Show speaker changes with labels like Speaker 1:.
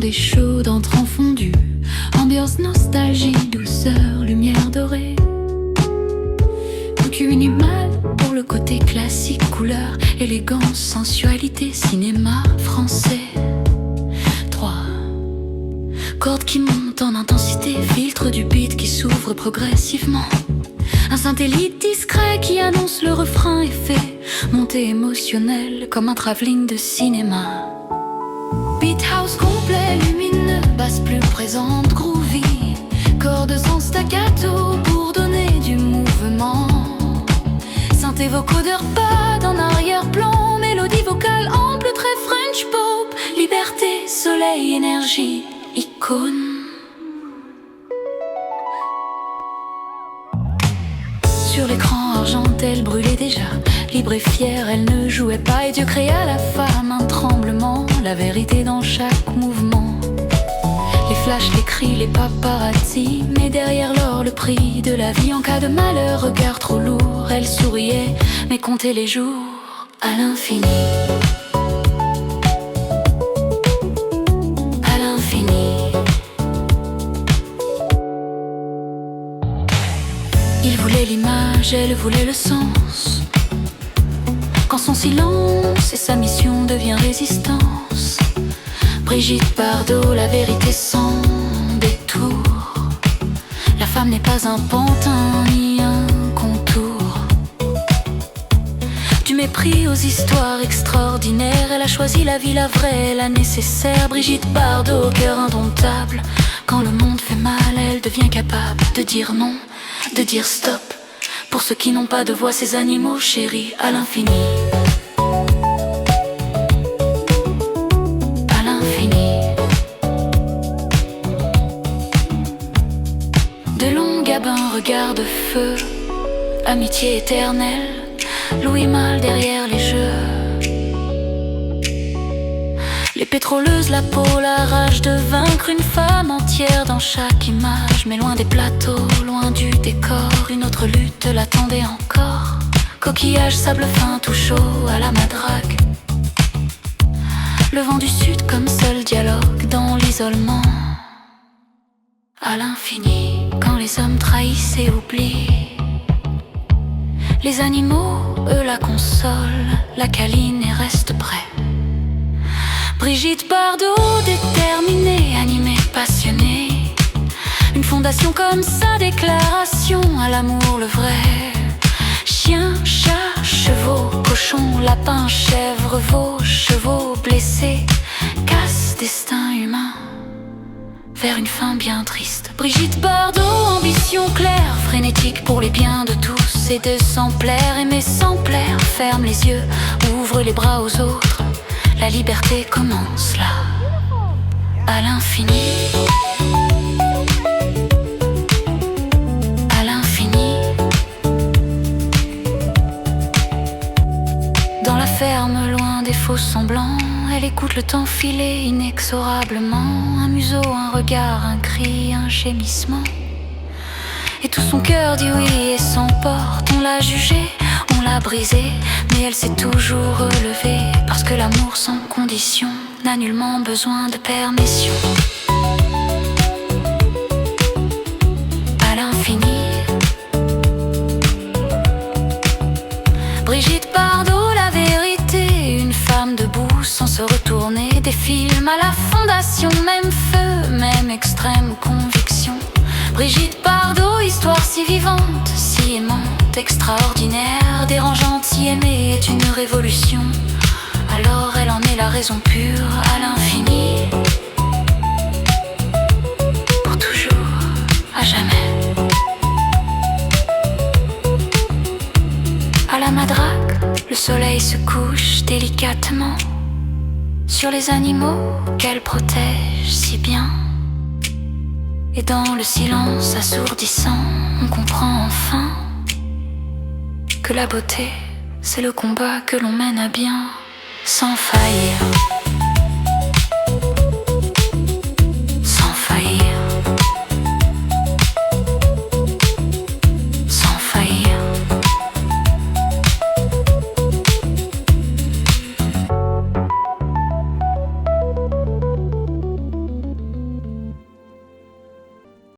Speaker 1: café chaud d'entrant fondu, ambiance nostalgie, douceur, lumière dorée. Aucune image pour le côté classique, couleur, élégance, sensualité, cinéma français. 3 cordes qui montent en intensité, filtre du beat qui s'ouvre progressivement. Un satellite discret qui annonce le refrain effet, montée émotionnelle comme un travelling de cinéma. Beat house complet, lumineux, basse plus présente, groovy, cordes en staccato pour donner du mouvement. Synthé vocodeur, pas en arrière-plan, mélodie vocale ample, très French pop, liberté, soleil, énergie, icône. Sur l'écran argenté, elle brûlait déjà. Libre et fière, elle ne jouait pas. Et Dieu créa la femme, un tremblement, la vérité dans chaque mouvement. Les flashs, les cris, les paparazzi, mais derrière l'or, le prix de la vie. En cas de malheur, regard trop lourd, elle souriait, mais comptait les jours à l'infini. À l'infini. Il voulait l'image, elle voulait le sens. Quand son silence et sa mission devient résistance. Brigitte Bardot, la vérité sans détour. La femme n'est pas un pantin ni un contour. Du mépris aux histoires extraordinaires, elle a choisi la vie, la vraie, la nécessaire. Brigitte Bardot, cœur indomptable. Quand le monde fait mal, elle devient capable de dire non, de dire stop. Pour ceux qui n'ont pas de voix, ces animaux chéris à l'infini. À l'infini. De longs gabins, regards de feu, amitié éternelle, Louis Malle derrière les jeux. Les pétroleuses, la peau, la rage de vaincre, une femme entière dans chaque image. Mais loin des plateaux, loin du décor, une autre lutte l'attendait encore. Coquillage, sable fin, tout chaud à la madrague. Le vent du sud comme seul dialogue dans l'isolement. À l'infini, quand les hommes trahissent et oublient. Les animaux, eux, la consolent, la câlinent et restent prêts. Brigitte Bardot, déterminée, animée, passionnée. Une fondation comme sa déclaration à l'amour, le vrai. Chien, chat, chevaux, cochons, lapins, chèvres, veaux, chevaux blessés. Casse, destin humain vers une fin bien triste. Brigitte Bardot, ambition claire, frénétique pour les biens de tous et de sans plaire. Aimer sans plaire, ferme les yeux, ouvre les bras aux autres. La liberté commence là, à l'infini. À l'infini. Dans la ferme, loin des faux semblants, elle écoute le temps filer inexorablement. Un museau, un regard, un cri, un gémissement. Et tout son cœur dit oui et s'emporte. On l'a jugée, on l'a brisée, mais elle s'est toujours relevée. Parce que l'amour sans condition n'a nullement besoin de permission. À l'infini. Brigitte Bardot, la vérité, une femme debout sans se retourner. Des films à la fondation, même feu, même extrême conviction. Brigitte Bardot, histoire si vivante, si aimante, extraordinaire, dérangeante, si aimée est une révolution. Alors elle en est la raison pure, à l'infini. Pour toujours, à jamais. À la madrague, le soleil se couche délicatement sur les animaux qu'elle protège si bien. Et dans le silence assourdissant, on comprend enfin que la beauté, c'est le combat que l'on mène à bien, sans faillir.